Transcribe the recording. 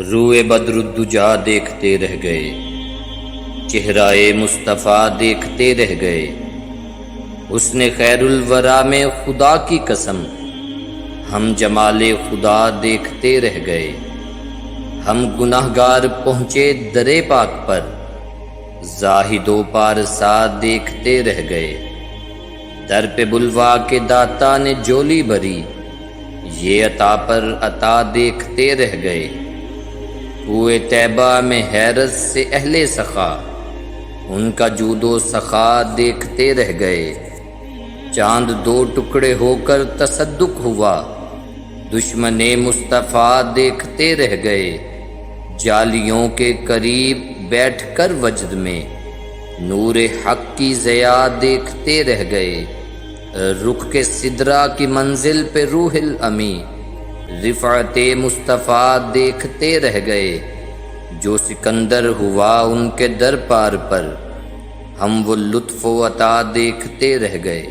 روئے بدر الدجا دیکھتے رہ گئے، چہرہ مصطفیٰ دیکھتے رہ گئے، حسن خیر الورا میں خدا کی قسم ہم جمال خدا دیکھتے رہ گئے۔ ہم گناہگار پہنچے درے پاک پر، زاہد و پارسا دیکھتے رہ گئے۔ در پہ بلوا کے داتا نے جولی بھری، یہ عطا پر عطا دیکھتے رہ گئے۔ کوئے طیبہ میں حیرت سے اہل سخا، ان کا جود و سخا دیکھتے رہ گئے۔ چاند دو ٹکڑے ہو کر تصدق ہوا، دشمن مصطفیٰ دیکھتے رہ گئے۔ جالیوں کے قریب بیٹھ کر وجد میں نور حق کی ضیا دیکھتے رہ گئے۔ رخ کے سدرا کی منزل پہ روح الامی، رفعت مصطفیٰ دیکھتے رہ گئے۔ جو سکندر ہوا ان کے در پار پر، ہم وہ لطف و عطا دیکھتے رہ گئے۔